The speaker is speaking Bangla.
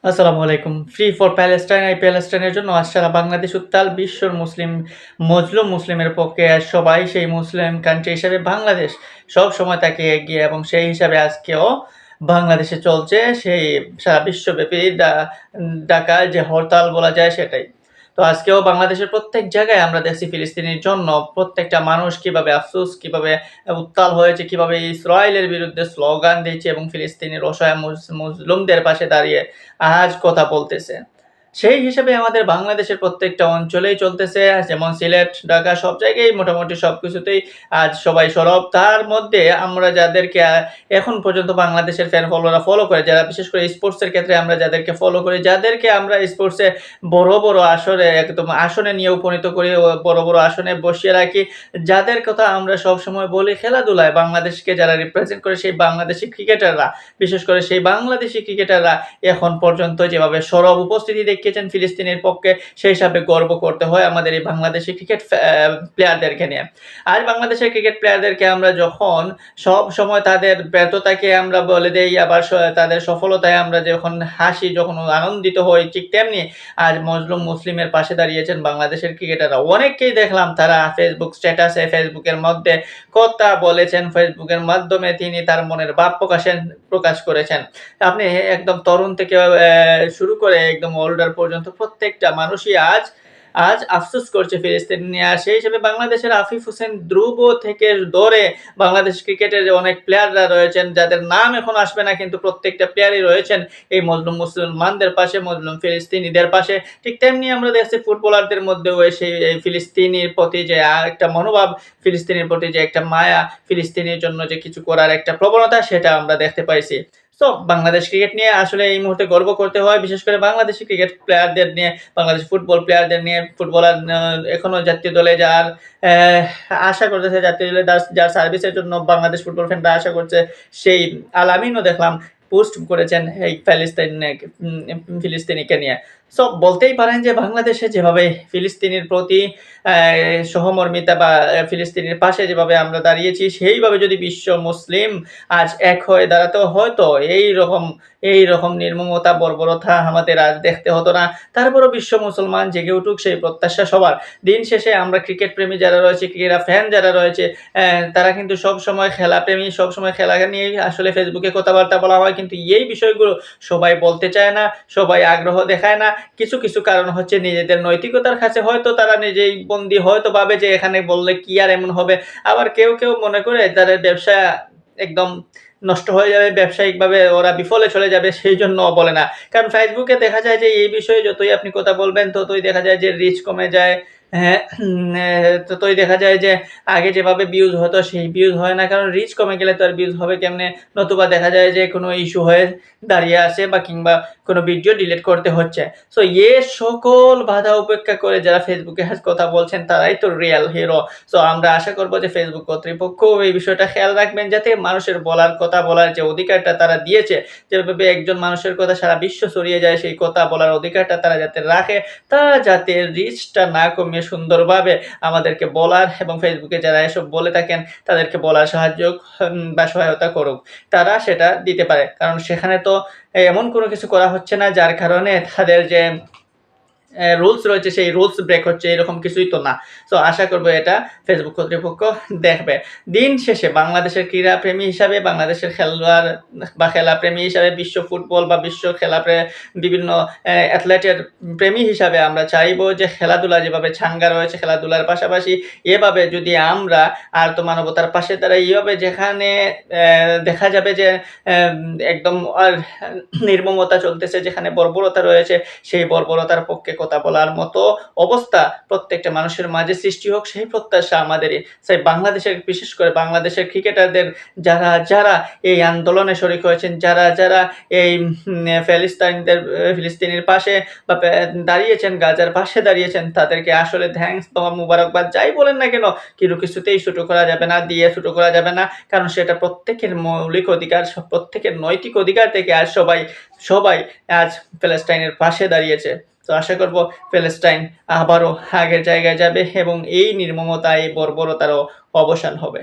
আসসালামু আলাইকুম। ফ্রি ফর প্যালেস্টাইন এই প্যালেস্টাইনের জন্য আজ সারা বাংলাদেশ উত্তাল। বিশ্বর মজলুম মুসলিমের পক্ষে আজ সবাই সেই মুসলিম কান্ট্রি হিসেবে বাংলাদেশ সবসময় তাকে এগিয়ে এবং সেই হিসাবে আজকেও বাংলাদেশে চলছে সেই সারা বিশ্বব্যাপী ডাকা যে হরতাল বলা যায় সেটাই। তো আজকেও বাংলাদেশের প্রত্যেক জায়গায় আমরা দেখছি ফিলিস্তিনের জন্য প্রত্যেকটা মানুষ কিভাবে আফসোস, কিভাবে উত্তাল হয়েছে, কিভাবে ইসরায়েলের বিরুদ্ধে স্লোগান দিচ্ছে এবং ফিলিস্তিনের অসহায় মজলুমদের পাশে দাঁড়িয়ে আজ কথা বলতেছে। সেই হিসেবে আমাদের বাংলাদেশের প্রত্যেকটা অঞ্চলেই চলতেছে, যেমন সিলেট, ঢাকা সব জায়গায় মোটামুটি সবকিছুতেই আজ সবাই সরব। তার মধ্যে আমরা যাদেরকে এখন পর্যন্ত বাংলাদেশের ফ্যান ফলোয়াররা ফলো করে, যারা বিশেষ করে স্পোর্টসের ক্ষেত্রে আমরা যাদেরকে ফলো করি, যাদেরকে আমরা স্পোর্টসে বড় আসরে একদম আসনে নিয়ে উপনীত করি, বড় আসনে বসিয়ে রাখি, যাদের কথা আমরা সবসময় বলি খেলাধুলায় বাংলাদেশকে যারা রিপ্রেজেন্ট করে সেই বাংলাদেশি ক্রিকেটাররা, বিশেষ করে সেই বাংলাদেশি ক্রিকেটাররা এখন পর্যন্ত যেভাবে সরব উপস্থিতি দেখিয়েছেন ফিলিস্তিনের পক্ষে, সেই হিসাবে গর্ব করতে হয় আমাদের এই বাংলাদেশি ক্রিকেট প্লেয়ারদেরকে নিয়ে। আর বাংলাদেশের ক্রিকেট প্লেয়ারদেরকে আমরা যখন সব সময় তাদের ব্যর্থতাকে আমরা বলে দেই, আবার তাদের সফলতায় আমরা যখন হাসি, যখন আনন্দিত হই, ঠিক তেমনি আজ মজলুম মুসলিমের পাশে দাঁড়িয়েছেন বাংলাদেশের ক্রিকেটাররা। অনেককেই দেখলাম তারা ফেসবুক স্ট্যাটাসে, ফেসবুকের মধ্যে কথা বলেছেন, ফেসবুকের মাধ্যমে তিনি তার মনের ভাব প্রকাশ করেছেন। আপনি একদম তরুণ থেকে শুরু করে একদম ওল্ডার পর্যন্ত প্রত্যেকটা মানুষই আজ আজ আফসোস করছে ফিলিস্তিন নিয়ে। আর সেই হিসেবে বাংলাদেশের আফিফ হোসেন ধ্রুব থেকে ধরে বাংলাদেশ ক্রিকেটের অনেক প্লেয়াররা রয়েছেন যাদের নাম এখন আসবে না, কিন্তু প্রত্যেকটা প্লেয়ারই রয়েছেন এই মজলুম মুসলমানদের পাশে, মজলুম ফিলিস্তিনিদের পাশে। ঠিক তেমনি আমরা দেখছি ফুটবলারদের মধ্যেও সেই ফিলিস্তিনির প্রতি যে একটা মনোভাব, ফিলিস্তিনের প্রতি যে একটা মায়া, ফিলিস্তিনের জন্য যে কিছু করার একটা প্রবণতা, সেটা আমরা দেখতে পাইছি। সো বাংলাদেশ ক্রিকেট নিয়ে আসলে এই মুহূর্তে গর্ব করতে হয়, বিশেষ করে বাংলাদেশি ক্রিকেট প্লেয়ারদের নিয়ে, বাংলাদেশ ফুটবল প্লেয়ারদের নিয়ে। ফুটবলার এখনো জাতীয় দলে যার আশা করতেছে, জাতীয় দলে যার সার্ভিসের জন্য বাংলাদেশ ফুটবল ফ্যানরা আশা করছে, সেই আল আমিনও দেখলাম পোস্ট করেছেন এই ফিলিস্তিনিকে নিয়ে। সো বলতেই পারেন যে বাংলাদেশে যেভাবে ফিলিস্তিনের প্রতি সহমর্মিতা বা ফিলিস্তিনের পাশে যেভাবে আমরা দাঁড়িয়েছি, সেইভাবে যদি বিশ্ব মুসলিম আজ এক হয়ে দাঁড়াতো, হয়তো এইরকম নির্মমতা, বর্বরতা আমাদের আজ দেখতে হতো না। তারপরও বিশ্ব মুসলমান জেগে উঠুক, সেই প্রত্যাশা সবার। দিন শেষে আমরা ক্রিকেট প্রেমী যারা রয়েছে, ক্রীড়া ফ্যান যারা রয়েছে, তারা কিন্তু সবসময় খেলা প্রেমী, সবসময় খেলা নিয়েই আসলে ফেসবুকে কথাবার্তা বলা হয়, কিন্তু এই বিষয়গুলো সবাই বলতে চায় না, সবাই আগ্রহ দেখায় না। কিছু কারণ হচ্ছে নিজেদের নৈতিকতার কাছে হয়তো তারা নিজেই বন্দী, হয়তো ভাবে যে এখানে বললে কি আর এমন হবে। আবার কেউ মনে করে তাদের ব্যবসা একদম নষ্ট হয়ে যাবে, ব্যবসায়িকভাবে ওরা বিফলে চলে যাবে, সেই জন্য বলে না। কারণ ফেসবুকে দেখা যায় যে এই বিষয়ে যতই আপনি কথা বলবেন, ততই দেখা যায় যে রিচ কমে যায়। হ্যাঁ, ততই দেখা যায় যে আগে যেভাবে ভিউজ হতো সেই ভিউজ হয় না, কারণ রিচ কমে গেলে তো আর ভিউজ হবে কেমনে। নতুবা দেখা যায় যে কোনো ইস্যু হয়ে দাঁড়িয়ে আসে, বা কিংবা কোনো ভিডিও ডিলিট করতে হচ্ছে। সো সকল বাধা উপেক্ষা করে যারা ফেসবুকে কথা বলছেন, তারাই তো রিয়েল হিরো। সো আমরা আশা করব যে ফেসবুক কর্তৃপক্ষ এই বিষয়টা খেয়াল রাখবেন, যাতে মানুষের কথা বলার যে অধিকারটা তারা দিয়েছে, যেভাবে একজন মানুষের কথা সারা বিশ্ব ছড়িয়ে যায়, সেই কথা বলার অধিকারটা তারা যাতে রাখে, তারা যাতে রিচটা না কমিয়ে সুন্দরভাবে আমাদেরকে বলার, এবং ফেসবুকে যারা এসব বলে থাকেন তাদেরকে বলার সাহায্য বা সহায়তা করুক, তারা সেটা দিতে পারে। কারণ সেখানে তো এমন কোনো কিছু করা হচ্ছে না যার কারণে তাদের যে রুলস রয়েছে সেই রুলস ব্রেক হচ্ছে, এরকম কিছুই তো না। সো আশা করব এটা ফেসবুক কর্তৃপক্ষ দেখবে। দিন শেষে বাংলাদেশের ক্রীড়াপ্রেমী হিসাবে, বাংলাদেশের খেলোয়াড় বা খেলাপ্রেমী হিসাবে, বিশ্ব ফুটবল বা বিশ্ব বিভিন্ন অ্যাথলেটের প্রেমী হিসাবে আমরা চাইবো যে খেলাধুলা যেভাবে চাঙ্গা রয়েছে, খেলাধুলার পাশাপাশি এভাবে যদি আমরা আর্তমানবতার পাশে দাঁড়াই, এইভাবে যেখানে দেখা যাবে যে একদম আর নির্মমতা চলতেছে, যেখানে বর্বরতা রয়েছে, সেই বর্বরতার পক্ষে কথা বলার মতো অবস্থা প্রত্যেকটা মানুষের মাঝে সৃষ্টি হোক, সেই প্রত্যাশা আমাদেরই। তাই বাংলাদেশের, বিশেষ করে বাংলাদেশের ক্রিকেটারদের যারা এই আন্দোলনে শরিক হয়েছেন, যারা এই ফিলিস্তিনের পাশে বা দাঁড়িয়েছেন, গাজার পাশে দাঁড়িয়েছেন, তাদেরকে আসলে থ্যাঙ্কস বা মুবারকবাদ যাই বলেন না কেন, কিছুতেই ছোট করা যাবে না, দিয়ে ছোট করা যাবে না। কারণ সেটা প্রত্যেকের মৌলিক অধিকার, প্রত্যেকের নৈতিক অধিকার থেকে আজ সবাই আজ প্যালেস্টাইনের পাশে দাঁড়িয়েছে। তো আশা করব প্যালেস্টাইন আবারও আগের জায়গায় যাবে এবং এই নির্মমতা, এই বর্বরতারও অবসান হবে।